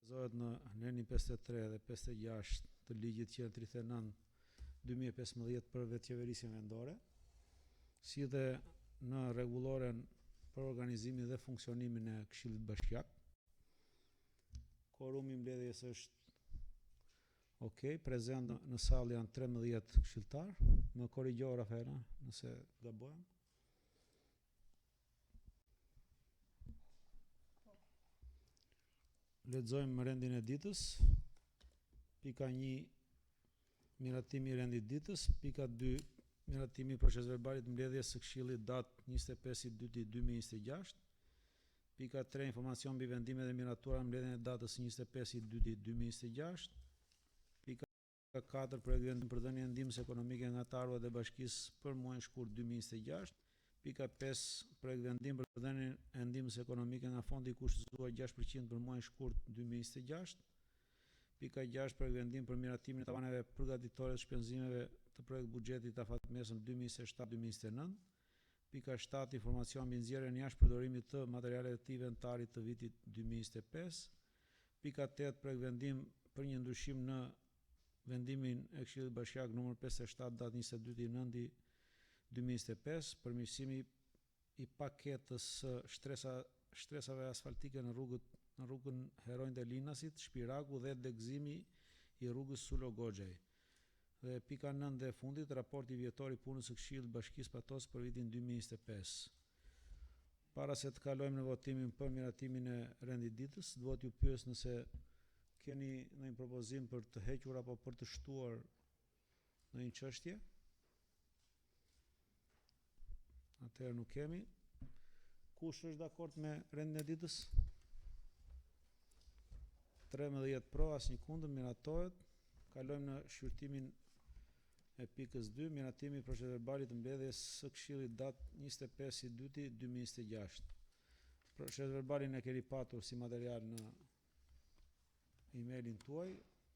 Zohet në anënin 53 dhe 56 të ligjit që 39/2015 për vetëqeverisjen vendore, si dhe në rregulloren për organizimin dhe funksionimin e Këshillit Bashkiak. Korumi i mbledhjes është okay, prezent në sallë janë 13 këshilltar. Më korrigjo Rafaela nëse gabojmë. Lexojmë rendin e ditës. Pika 1 miratimi i rendit ditës. Pika 2 miratimi i procesverbalit mbledhjes së Këshillit datë 25/2/2026. Pika 3 informacion mbi vendimet e miratuara mbledhjen e datës 25/2/2026. Pika 4 projekt vendim për dhënien e ndihmës ekonomike nga tarvat e bashkisë për muajin shkurt 2026. Pika 5 projekt vendim për dhënien e ndihmës ekonomike nga fondi i kushtzuar 6% për muajin shkurt 2026. Pika 6 projekt vendim për miratimin e tavaneve përgatitore të shpenzimeve të projekt buxhetit afatmesëm 2027-2029. Pika 7 informacion mbi nxjerrjen jashtë përdorimit të materialeve të inventarit të vitit 2025. Pika 8 projekt vendim për një ndryshim në vendimin e Këshillit Bashkiak numër 57 datë 22/9/2025, përmirësimi i paketës së shtresave asfaltike në rrugën Heronj të Linasit, Shpiraku dhe degëzimi i rrugës Sulo Goxhaj. Dhe pika 9 dhe fundit, raporti vjetor i punës së Këshillit Bashkisë Patos për vitin 2025. Para se të kalojmë në votimin për miratimin e rendit ditës, duhet ju pyes nëse keni ndonjë propozim për të hequr apo për të shtuar ndonjë çështje. Atëherë nuk kemi. Kush është dakord me rendin e ditës? 13 pro, asnjë kundër, miratohet. Kalojmë në shqyrtimin e pikës 2, miratimi i procesverbalit të mbledhjes së Këshillit datë 25/2/2026. Procesverbalin e keni patur si material në emailin tuaj.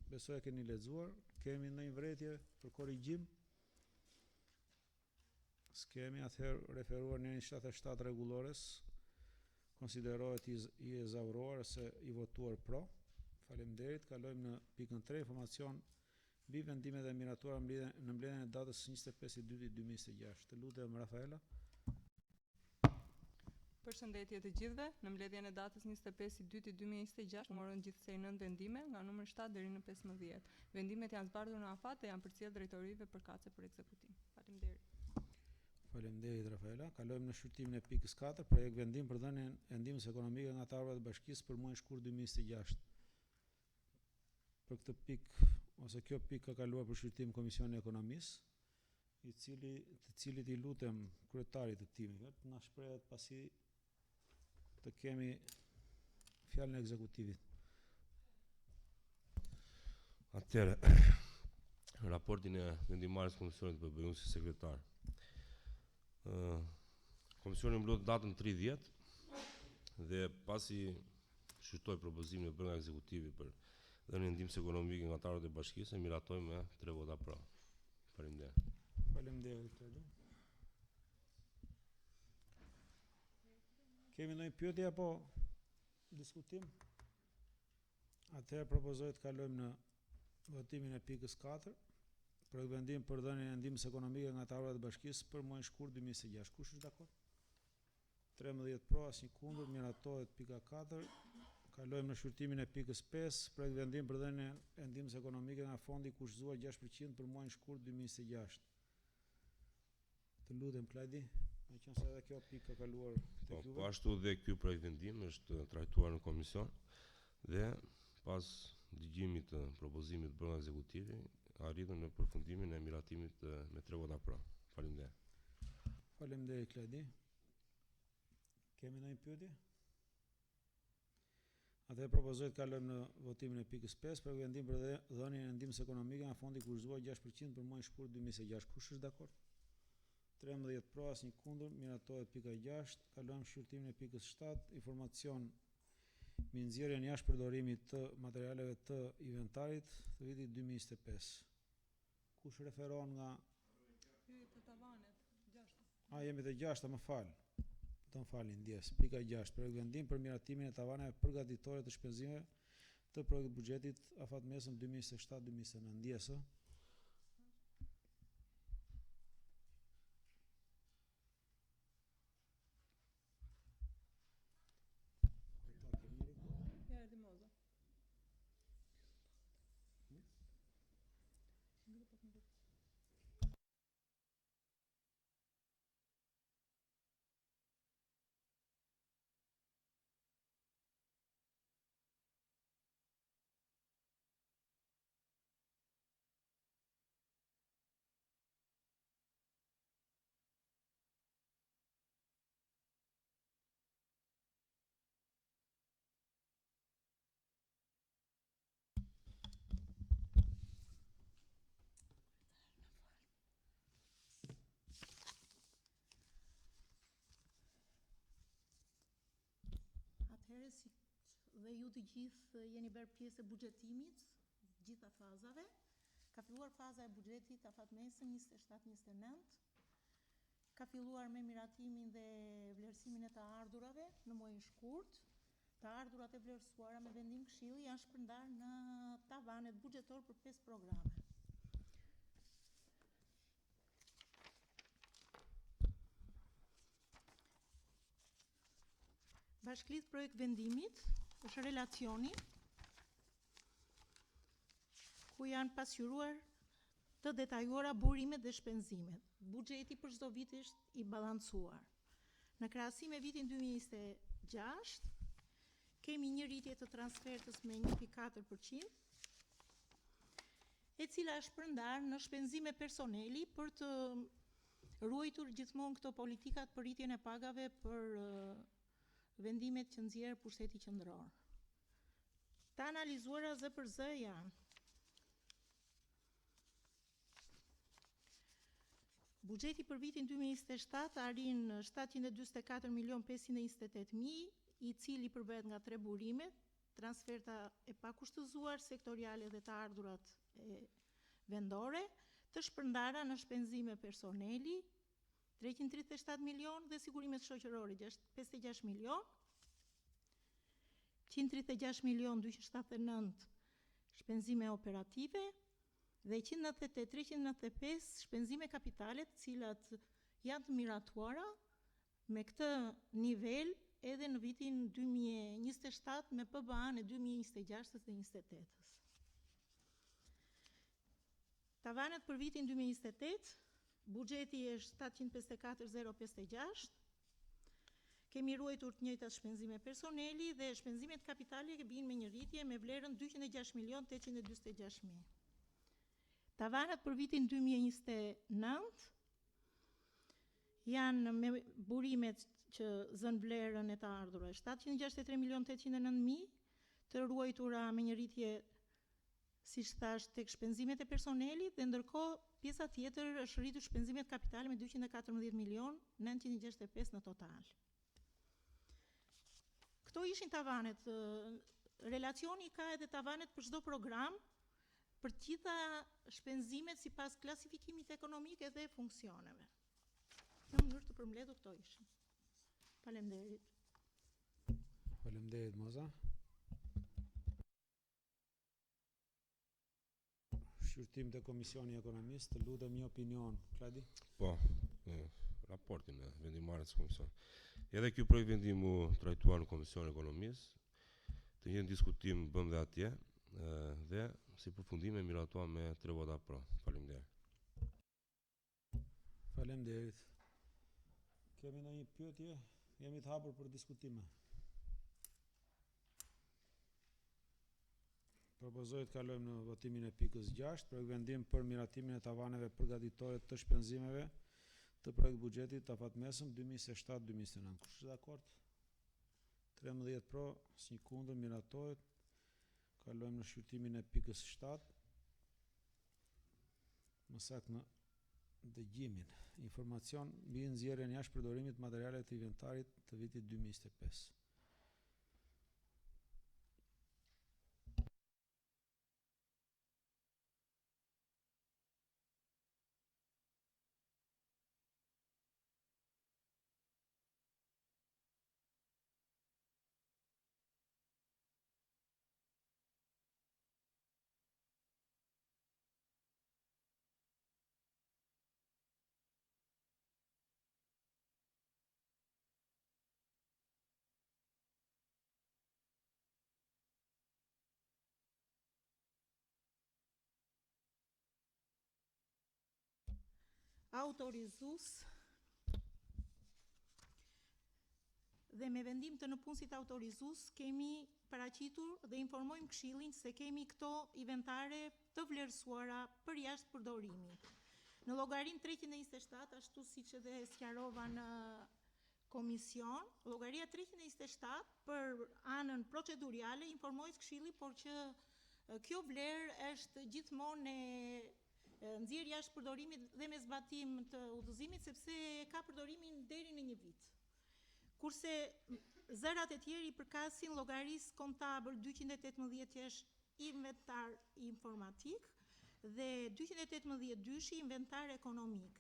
Besoj e keni lexuar. Kemi ndonjë vërejtje për korrigjim? S'kemi, atëherë referuar në 77 rregullores konsiderohet i ezauruar ose i votuar pro. Faleminderit. Kalojmë në pikën 3, informacion mbi vendimet e miratuara në mbledhjen e datës 25/2/2026. Të lutem Rafaela. Përshëndetje të gjithëve. Në mbledhjen e datës 25/2/2026 u morën gjithsej 9 vendime nga numri 7 deri në 15. Vendimet janë zbardhur në afat dhe janë përcjellë drejtorive përkatëse për ekzekutim. Faleminderit. Faleminderit Rafaela. Kalojmë në shqyrtimin e pikës 4, projekt vendim për dhënien e ndihmës ekonomike nga tarvat e bashkisë për muajin shkurt 2026. Për këtë pikë ose kjo pikë ka kaluar për shqyrtim Komisioni i Ekonomisë, të cilit i lutem kryetarit të timit të na shprehet pasi të kemi fjalën e ekzekutivit. Atëherë, raportin e vendimarrjes Komisionit për bëjun si sekretar. Komisioni mblodh datën 30 dhe pasi shqyrtoi propozimin e bërë nga ekzekutivi për dhënien e ndihmës ekonomike nga tarvat e bashkisë, miratoi me 3 vota pro. Faleminderit. Faleminderit. Kemi ndonjë pyetje apo diskutim? Atëherë propozoj të kalojmë në votimin e pikës 4. Projekt vendim për dhënien e ndihmës ekonomike nga tarvat e bashkisë për muajin shkurt 2026. Kush është dakord? 13 pro, asnjë kundër, miratohet pika 4. Kalojmë në shqyrtimin e pikës 5, projekt vendim për dhënien e ndihmës ekonomike nga fondi i kushtzuar 6% për muajin shkurt 2026. Të lutem Klajdi, meqense edhe kjo pikë ka kaluar tek juve. Po ashtu dhe ky projekt vendim është trajtuar në komision dhe pas dëgjimit të propozimit bërë nga ekzekutivi, arritën në përfundimin e miratimit me 3 vota pro. Faleminderit. Faleminderit Klajdi. Kemi ndonjë pyetje? Atëherë propozoj të kalojmë në votimin e pikës 5 për vendim për dhënien e ndihmës ekonomike nga fondi i kushtzuar 6% për muajin shkurt 2026. Kush është dakord? 13 pro, asnjë kundër, miratohet pika 6. Kalojmë shqyrtimin e pikës 7, informacion mbi nxjerrjen jashtë përdorimit të materialeve të inventarit të vitit 2025. Kush referon nga Të tavanet 6. Jemi të 6, më fal. Të më falni ndjes. Pika 6, projekt vendim për miratimin e tavaneve përgatitore të shpenzimeve të projekt buxhetit afatmesëm 2027-2029. Ndjesë. Ja erdhi Moza. Atëherë, si dhe ju të gjithë jeni bërë pjesë e buxhetimit, gjitha fazave. Ka filluar faza e buxhetit afatmesëm 27-29. Ka filluar me miratimin dhe vlerësimin e të ardhurave në muajin shkurt. Të ardhurat e vlerësuara me vendim këshilli janë shpërndarë në tavanet buxhetor për 5 programe. Bashkëlidh projekt vendimit është relacioni ku janë pasqyruar të detajuara burimet dhe shpenzimet. Buxheti për çdo vit është i balancuar. Në krahasim me vitin 2026 kemi një rritje të transfertës me 1.4%, e cila është shpërndarë në shpenzime personeli për të ruajtur gjithmonë këto politikat për rritjen e pagave për vendimet që nxjerr pushteti qendror. Të analizuara zë për zë janë: buxheti për vitin 2027 arrin 744.528.000, i cili përbëhet nga 3 burime: transferta e pakushtëzuar, sektoriale dhe të ardhurat vendore, të shpërndara në shpenzime personeli 337 milion dhe sigurimet shoqërore 56 milion, 136 milion 279 shpenzime operative dhe 198.395 shpenzime kapitale, të cilat janë të miratuara me këtë nivel edhe në vitin 2027 me PBA-n e 2026 dhe 2028. Tavanet për vitin 2028, buxheti është 754.056, kemi ruajtur të njëjtat shpenzime personeli dhe shpenzimet kapitale që bijnë me një rritje me vlerën 206.846.000. Tavanet për vitin 2029 janë me burimet që zën vlerën e të ardhura 763.809.000, të ruajtura me një rritje, siç thash, tek shpenzimet e personelit, dhe ndërkohë pjesa tjetër është rritur shpenzimet kapitale me 214.965 në total. Këto ishin tavanet. Relacioni ka edhe tavanet për çdo program, për të gjitha shpenzimet sipas klasifikimit ekonomik edhe funksioneve. Në mënyrë të përmbledhur këto ishin. Faleminderit. Faleminderit Moza. Shqyrtim të Komisioni Ekonomisë, të lutem një opinion, Kladi? Po, raportin e vendimarrjes së komisionit. Edhe ky projekt vendim u trajtuar në Komisionin e Ekonomisë, të njëjtin diskutim bëm dhe atje, dhe si përfundim e miratuar me 3 vota pro. Faleminderit. Faleminderit. Kemi ndonjë pyetje? Jemi të hapur për diskutime. Propozoj të kalojmë në votimin e pikës 6, projekt vendim për miratimin e tavaneve përgatitore të shpenzimeve të projekt buxhetit afatmesëm 2027-2029. Kush është dakord? 13 pro, asnjë kundër, miratohet. Kalojmë në shqyrtimin e pikës 7. Më saktë në dëgjimin. Informacion mbi nxjerrjen jashtë përdorimit të materialeve të inventarit të vitit 2025. autorizues dhe me vendim të nëpunësit autorizues kemi paraqitur dhe informojmë Këshillin se kemi këto inventare të vlerësuara për jashtë përdorimit. Në llogarinë 327, ashtu siç edhe sqarova në komision, llogaria 327 për anën proceduriale informohet Këshilli, por që kjo vlerë është gjithmonë e nxjerrë jashtë përdorimit dhe me zbatim të udhëzimit, sepse ka përdorimin deri në 1 vit. Kurse zërat e tjerë i përkasin llogarisë kontabël 218 që është inventar informatik dhe 218 dyshi inventar ekonomik.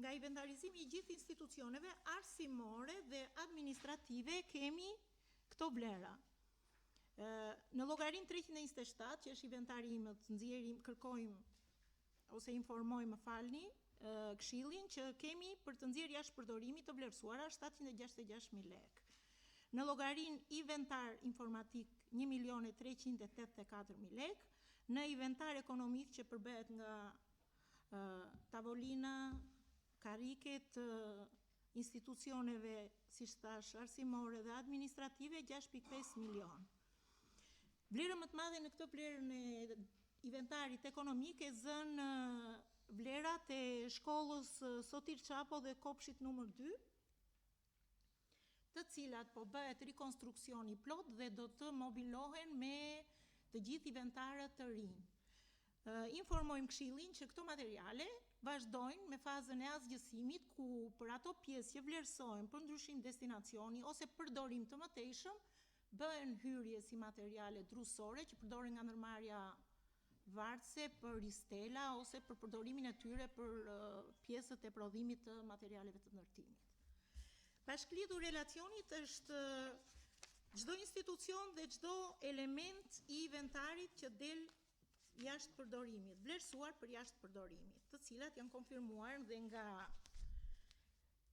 Nga inventarizimi i gjithë institucioneve arsimore dhe administrative kemi këto vlera. Në llogarinë 327, që është inventarimit, kërkojmë ose informojmë, më falni, Këshillin që kemi për të nxjerrë jashtë përdorimit të vlerësuara 766.000 lekë. Në llogarinë inventar informatik 1.384.000 lekë, në inventar ekonomik që përbehet nga tavolina, kariket institucioneve, siç thash, arsimore dhe administrative 6.5 milion. Vlera më të madhe në këtë vlerën e inventarit ekonomik e zën vlerat e shkollës Sotir Çapo dhe kopshit numër 2, të cilat po bëhet rikonstruksioni plot dhe do të mobilohen me të gjithë inventarët të rinj. Informojmë Këshillin që këto materiale vazhdojnë me fazën e asgjësimit, ku për ato pjesë që vlerësohen për ndryshim destinacioni ose përdorim të mëtejshëm, bëhen hyrje si materiale drusore që përdoren nga ndërmarrja vartëse për ristela ose për përdorimin e tyre për pjesët e prodhimit të materialeve të ndërtimit. Bashkëlidhur relacionit është çdo institucion dhe çdo element i inventarit që del jashtë përdorimit, vlerësuar për jashtë përdorimit, të cilat janë konfirmuar dhe nga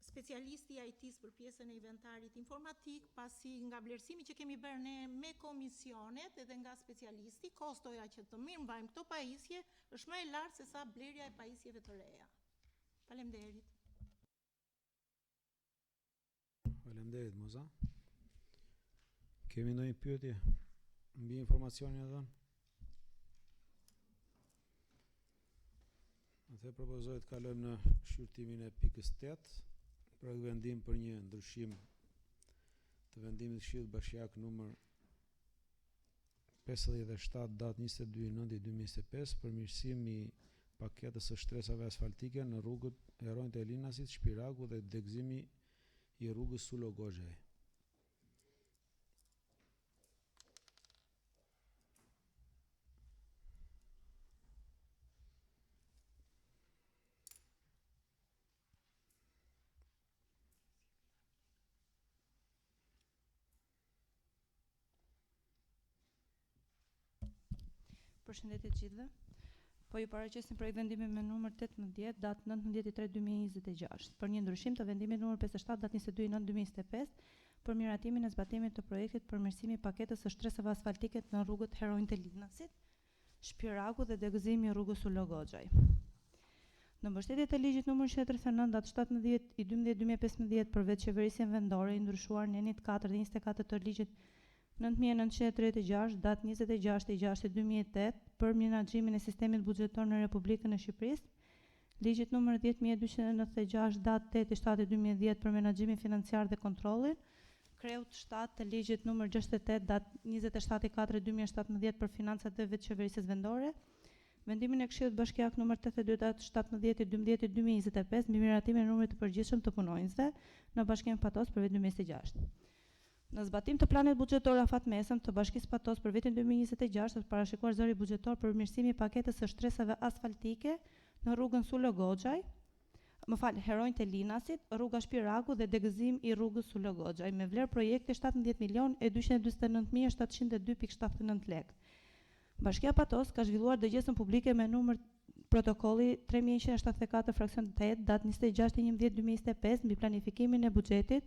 specialisti i IT-s për pjesën e inventarit informatik, pasi nga vlerësimi që kemi bërë ne me komisionet edhe nga specialisti, kostoja që të mirëmbajmë këto pajisje është më e lartë se sa blerja e pajisjeve të reja. Faleminderit. Faleminderit, Moza. Kemi ndonjë pyetje mbi informacionin e dhënë? Atë propozoj të kalojmë në shqyrtimin e pikës 8, pra vendim për një ndryshim të vendimit Këshillit Bashkiak numër 57 datë 22/9/2025 për mirësim i paketës së shtresave asfaltike në rrugët Heronjt e Linasit, Shpiraku dhe degëzimi i rrugës Sulogozhaj. Përshëndetje të gjithëve. Po ju paraqesim projekt vendimi me numër 18, datë 19/3/2026, për një ndryshim të vendimit numër 57, datë 22/9/2025, për miratimin e zbatimit të projektit për mirësimi i paketës së shtresave asfaltike në rrugët Heronjt e Linasit, Shpiraku dhe degëzimi i rrugës Sulogozhaj. Në mbështetje të ligjit numër 139, datë 17/12/2015 për veçqeverisjen vendore i ndryshuar në enit 4 dhe 24 të ligjit 9936, datë 26/6/2008 për menaxhimin e sistemit buxhetor në Republikën e Shqipërisë, ligjit numër 10296, datë 8/7/2010 për menaxhimin financiar dhe kontrollin, kreut 7 të ligjit numër 68, datë 27/4/2017 për financat dhe veçqeverisjes vendore, vendimin e Këshillit Bashkiak numër 82, datë 17/12/2025 mbi miratimin e numrit të përgjithshëm të punonjësve në Bashkinë Patos për vitin 2026. Në zbatim të planit buxhetor afatmesëm të Bashkisë Patos për vitin 2026 është parashikuar zëri buxhetor për mirësimi i paketës së shtresave asfaltike në rrugën Sulogozhaj, Heronjt e Linasit, rruga Shpiraku dhe degëzim i rrugës Sulogozhaj me vlerë projekti 17.249.702.79 lekë. Bashkia Patos ka zhvilluar dëgjesën publike me numër protokolli 3174 fraksion 8 datë 26/11/2025 mbi planifikimin e buxhetit,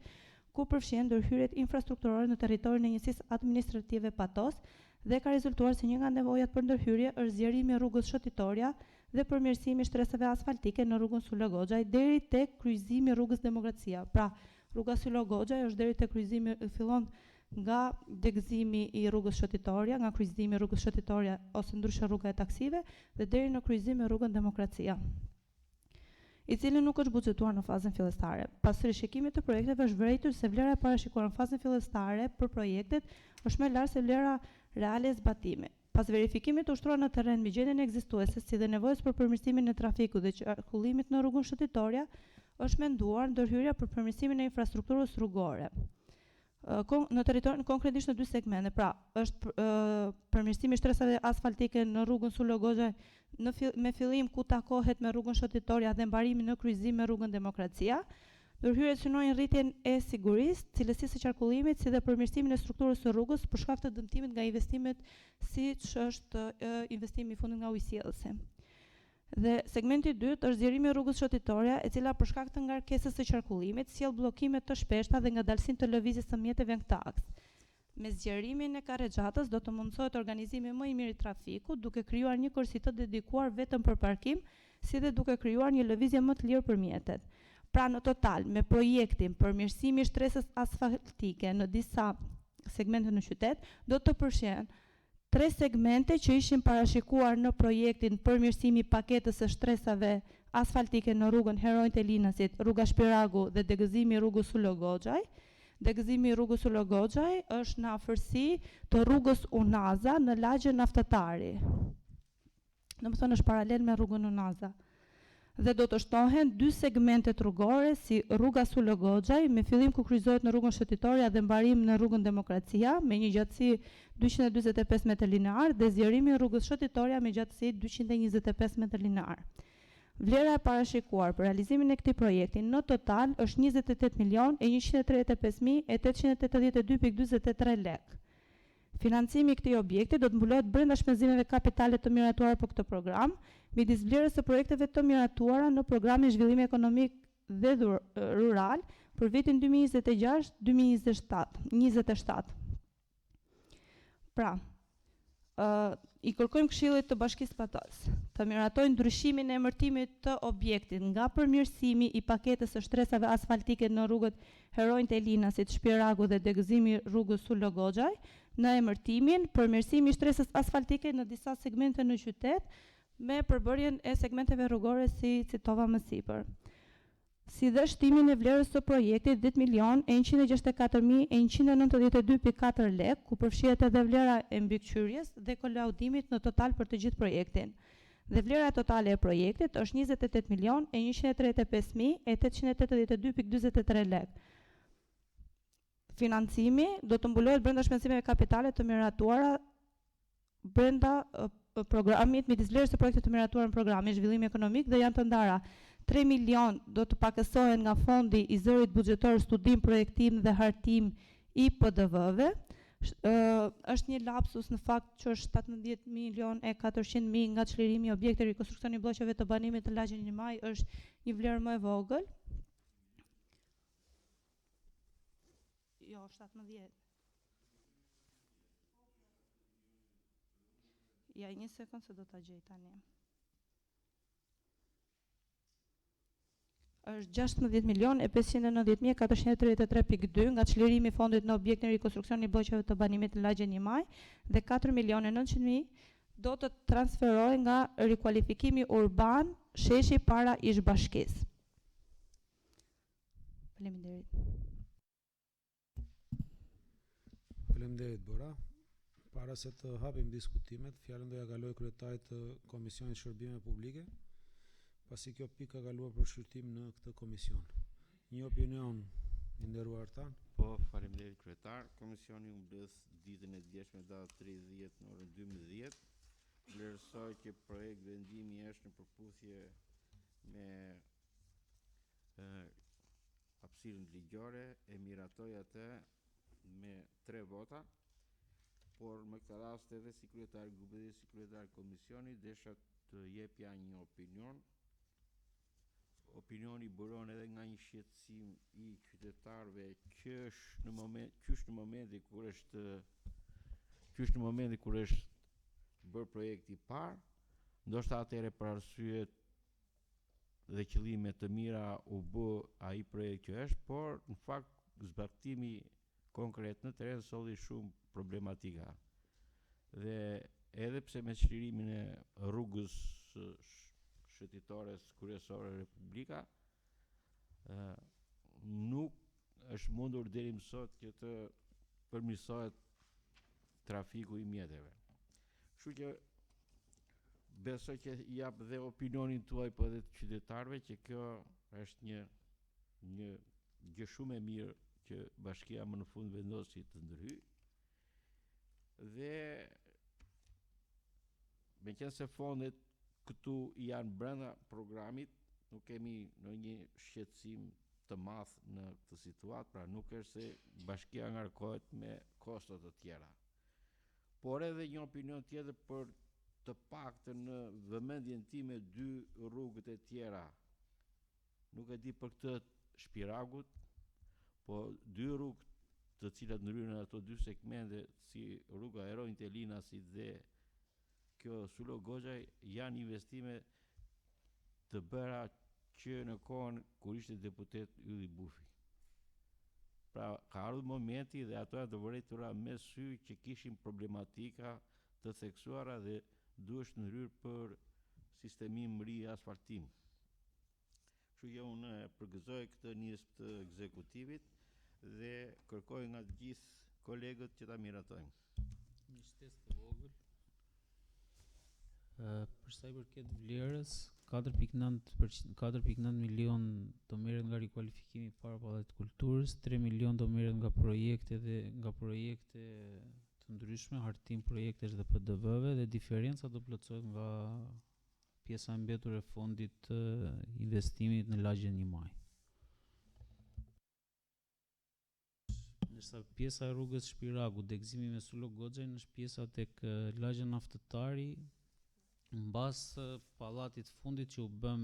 ku përfshin ndërhyrjet infrastrukturore në territorin e njësisë administrative Patos dhe ka rezultuar se një nga nevojat për ndërhyrje është zgjerimi i rrugës Shëtitoria dhe përmirësimi i shtresave asfaltike në rrugën Sullo Goxhaj deri tek kryqëzimi i rrugës Demokracia. Pra, rruga Sullo Goxhaj është deri tek kryqëzimi, fillon nga degëzimi i rrugës Shëtitoria, nga kryqëzimi i rrugës Shëtitoria ose ndryshe rruga e taksive dhe deri në kryqëzim me rrugën Demokracia, i cili nuk është buxhetuar në fazën fillestare. Pas rishikimit të projekteve është vërejtur se vlera e parashikuar në fazën fillestare për projektet është më e lartë se vlera reale e zbatimit. Pas verifikimit të ushtruar në terren mbi gjendjen ekzistuese si dhe nevojës për përmirësimin e trafikut dhe qarkullimit në rrugën Shëtitoria, është menduar ndërhyrja për përmirësimin e infrastrukturës rrugore. Në territorin konkretisht në dy segmente, pra është përmirësimi i shtresave asfaltike në rrugën Sullo Goxhaj me fillim ku takohet me rrugën Shëtitoria dhe mbarimi në kryqëzim me rrugën Demokracia. Ndërhyrjet synojnë rritjen e sigurisë, cilësisë së qarkullimit, si dhe përmirësimin e strukturës së rrugës për shkak të dëmtimit nga investimet siç është investimi i fundit nga ujësjellësi. Dhe segmenti i dytë është zgjerimi i rrugës Shëtitoria, e cila për shkak të ngarkesës së qarkullimit sjell bllokime të shpeshta dhe ngadalësinë të lëvizjes së mjeteve në këtë aks. Me zgjerimin e karrexhatës do të mundësohet organizimi më i mirë i trafikut, duke krijuar një korsi të dedikuar vetëm për parkim, si dhe duke krijuar një lëvizje më të lirë për mjetet. Pra në total, me projektin përmirësimi i shtresës asfaltike në disa segmente në qytet, do të përfshin 3 segmente që ishin parashikuar në projektin përmirësimi i paketës së shtresave asfaltike në rrugën Heronjt e Linasit, rruga Shpiragu dhe degëzimi i rrugës Sullo Goxhaj. Degëzimi i rrugës Sullo Goxhaj është në afërsi të rrugës Unaza në lagjen Naftatari. Domethënë është paralel me rrugën Unaza. Dhe do të shtohen 2 segmente rrugore si rruga Sullo Goxhaj me fillim ku kryqëzohet në rrugën Shëtitoria dhe mbarim në rrugën Demokracia me një gjatësi 245 metër linear dhe zgjerimi i rrugës Shëtitoria me gjatësi 225 metër linear. Vlera e parashikuar për realizimin e këtij projekti në total është 28.135.882.43 lekë. Financimi i këtij objekti do të mbulohet brenda shpenzimeve kapitale të miratuara për këtë program, midis vlerës së projekteve të miratuara në programin zhvillimi ekonomik dhe rural për vitin 2026-2027. Pra, i kërkojmë Këshillit të Bashkisë Patos të miratojë ndryshimin e emërtimit të objektit nga përmirësimi i paketës së shtresave asfaltike në rrugët Heronjt e Linasit, Shpiragu dhe degëzimi i rrugës Sullo Goxhaj në emërtimin përmirësimi i shtresës asfaltike në disa segmente në qytet me përbërjen e segmenteve rrugore si citova më sipër. Si dhe shtimin e vlerës së projektit 10.194.192.4 lekë, ku përfshihet edhe vlera e mbikëqyrjes dhe kolaudimit në total për të gjithë projektin. Dhe vlera totale e projektit është 28.135.882.43 lekë. Financimi do të mbulohet brenda shpenzimeve kapitale të miratuara brenda programit midis vlerës së projektit të miratuar në programin zhvillimi ekonomik dhe janë të ndara 3 milion do të pakësohen nga fondi i zërit buxhetor studim, projektim dhe hartim i PDV-ve. Është një lapsus në fakt që është 17.400.000 nga çlirimi i objektit rikonstruksioni i bllokeve të banimit të lagjit 1 Maj është një vlerë më e vogël. Jo, 17. Ja, një sekund se do ta gjej tani. Është 16.590.433.2 nga çlirimi i fondit në objektin rikonstruksioni i bllokeve të banimit të lagjit 1 Maj dhe 4.900.000 do të transferohen nga rikualifikimi urban sheshi para ish bashkisë. Faleminderit. Faleminderit Bora. Para se të hapim diskutimet, fjalën do ja kaloj kryetarit të Komisionit Shërbime Publike, pasi kjo pikë ka kaluar për shqyrtim në këtë komision. Një opinion i nderuar tan? Po, faleminderit kryetar. Komisioni u mbledh ditën e djeshme datë 30 në orën 12. Vlerësoj që projekt vendimi është në përputhje me hapësirën ligjore, e miratoj atë me 3 vota. Por me këtë rast edhe si kryetar grupi dhe si kryetar komisioni desha të jepja një opinion. Opinioni buron edhe nga një shqetësim i qytetarëve që është në momenti kur është bërë projekti i parë, ndoshta atëherë për arsye dhe qëllime të mira u bë ai projekt që është, por në fakt zbatimi konkret në teren solli shumë problematika. Dhe edhe pse me çlirimin e rrugës shëtitore kryesore Republika nuk është mundur deri më sot që të përmirësohet trafiku i mjeteve. Kështu që besoj që jap dhe opinionin tuaj po edhe të qytetarëve që kjo është një gjë shumë e mirë që bashkia më në fund vendosi të ndryhy. Dhe meqense fondet këtu janë brenda programit, nuk kemi ndonjë shqetësim të madh në këtë situatë, pra nuk është se bashkia ngarkohet me kosto të tjera. Por edhe një opinion tjetër për të paktën në vëmendjen time 2 rrugët e tjera. Nuk e di për këtë Shpiragut, po 2 rrugë të cilat ndryhen ato 2 segmente si rruga Erojnë Telinasi dhe kjo Sulo Goxhaj janë investime të bëra që në kohën kur ishte deputet Ylli Bufi. Pra ka ardhur momenti dhe ato janë të vërtetura me sy që kishin problematika të theksuara dhe duhesh ndryrë për sistemin ri asfaltim. Kështu që unë përgëzoj këtë nismë të ekzekutivit dhe kërkoj nga të gjithë kolegët që ta miratojnë. Një shtesë të vogël. Për sa i përket vlerës, 4.9 milion do merret nga rikualifikimi i parë Pallatit Kulturës, 3 milion do merret nga projekte të ndryshme, hartim projektesh dhe PDV-ve dhe diferenca do plotësohet nga pjesa e mbetur e fondit të investimit në lagjen 1 maj. Ndërsa pjesa e rrugës Shpiragu, degëzimi me Sulo Goxhajn është pjesa tek lagja Naftëtari, mbas pallatit fundit që u bë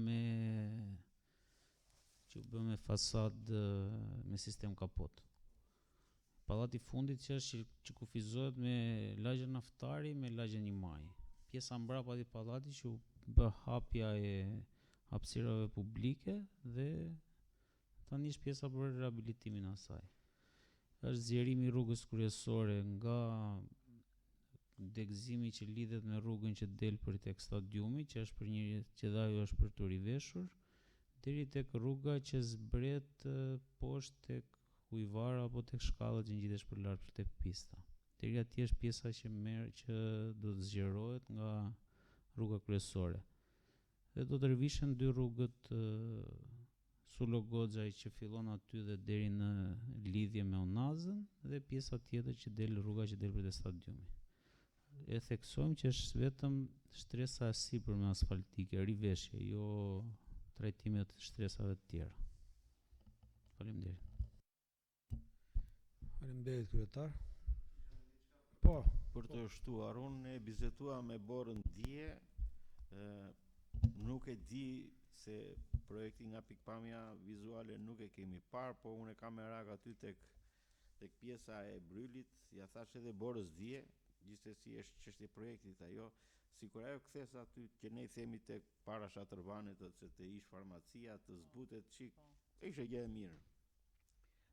me fasadë me sistem kapot. Pallati fundit që është që kufizohet me lagjen Naftari me lagjen 1 maj. Pjesa mbrapa e pallatit që u bë hapja e hapësirave publike dhe tani është pjesa për rehabilitimin e asaj. Është zgjerimi i rrugës kryesore nga degëzimi që lidhet me rrugën që del për tek stadiumi, që është për që dhe ajo është për të riveshur, deri tek rruga që zbret poshtë tek Ujvara apo tek shkallët që ngjitesh për lart tek pista. Deri atje është pjesa që do të zgjerohet nga rruga kryesore. Dhe do të rvishen 2 rrugët Sulo Goxhaj që fillon aty dhe deri në lidhje me Onazën dhe pjesa tjetër që del rruga që del për te stadiumi. E theksojmë që është vetëm shtresa e sipërme asfaltike, riveshje, jo trajtimet shtresave të tjera. Faleminderit. Faleminderit kryetar. Po, Për të shtuar, unë e bizetua me Borën dje, nuk e di se projekti nga pikpamja vizuale nuk e kemi parë, po unë e kam merak aty tek pjesa e Brylit, ja thash edhe Borës dje, gjithsesi është çështje projektit ajo, sikur ajo kthes aty që ne i themi tek para Shatërvanit ose te ish farmacia të zbutet çik, ishte gjë e mirë.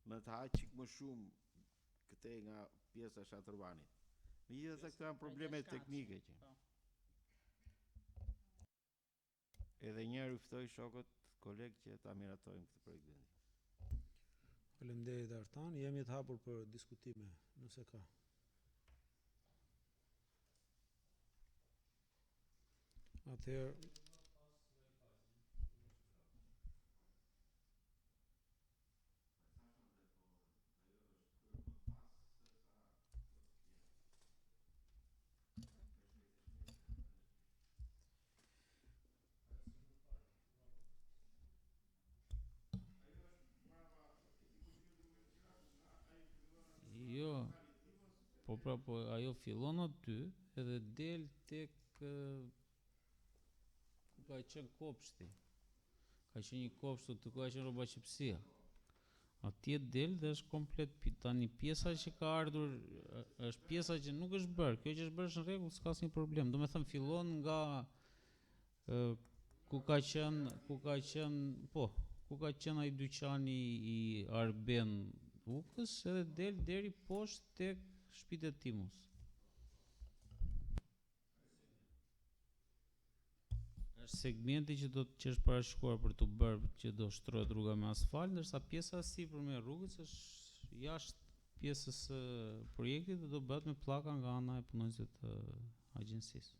Më të haq çik më shumë këtej nga pjesa e Shatërvanit. Megjithatë këto janë probleme teknike që. Edhe një herë ftoj shokët kolegë që ta miratojmë këtë projekt vendi. faleminderit Artan, jemi të hapur për diskutime, nëse ka. Atëherë Jo, po ajo fillon aty edhe del tek ku ka qenë kopshti. Ka qenë një kopsht të ku ka qenë rroba qepësia. Atje del dhe është komplet tani pjesa që ka ardhur është pjesa që nuk është bërë. Kjo që është bërë është në rregull, s'ka asnjë problem. Domethënë fillon nga ku ka qenë ai dyqani i Arben Ukës edhe del deri poshtë tek shtëpitë e Timus. Është segmenti që është parashikuar për të bërë që do shtrohet rruga me asfalt, ndërsa pjesa e sipërme e rrugës është jashtë pjesës së projektit dhe do bëhet me pllaka nga ana e punonjësve të agjencisë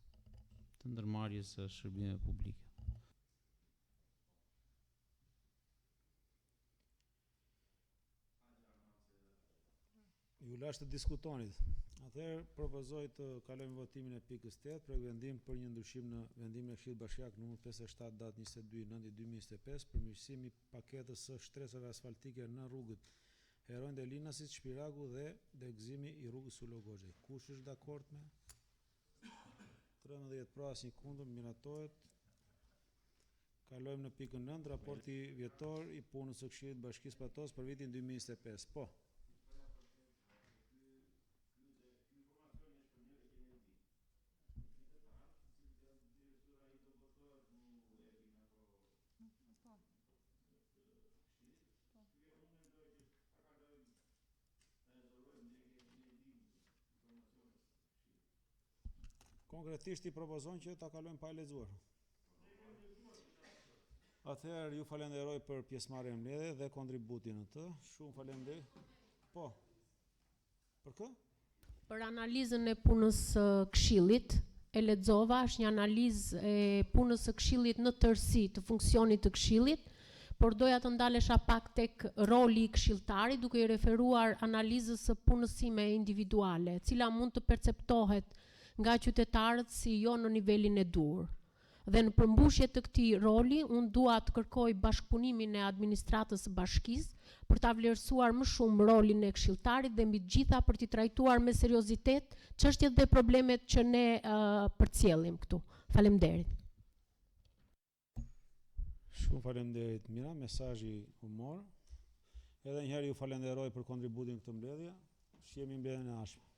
të ndërmarrjes së shërbimeve publike. Ju lash të diskutonit. Atëherë propozoj të kalojmë votimin e pikës 8 për vendim për një ndryshim në vendimin e Këshillit Bashkiak numër 57 datë 22/9/2025 për mirësimi paketës së shtresave asfaltike në rrugët Heronj dhe Linasit, Shpiraku dhe degëzimi i rrugës Sulo Goxhej. Kush është dakord me? 13 pra, asnjë kundër, miratohet. Kalojmë në pikën 9, raporti vjetor i punës së Këshillit Bashkisë Patos për vitin 2025. Po. Konkretisht i propozon që ta kalojmë pa e lexuar. Atëherë ju falenderoj për pjesëmarrjen në mbledhje dhe kontributin në të. Shumë faleminderit. Po. Për kë? Për analizën e punës së Këshillit, e lexova, është një analizë e punës së Këshillit në tërësi të funksionit të Këshillit, por doja të ndalesha pak tek roli i këshilltarit duke i referuar analizës së punës sime individuale, e cila mund të perceptohet nga qytetarët si jo në nivelin e dur. Dhe në përmbushje të këtij roli, unë dua të kërkoj bashkëpunimin e administratës së bashkisë për ta vlerësuar më shumë rolin e këshilltarit dhe mbi të gjitha për t'i trajtuar me seriozitet çështjet dhe problemet që ne përcjellim këtu. Faleminderit. Shumë faleminderit Mira, mesazhi humor. Edhe një herë ju falenderoj për kontributin këtë mbledhje. Shihemi mbledhjen e ardhshme.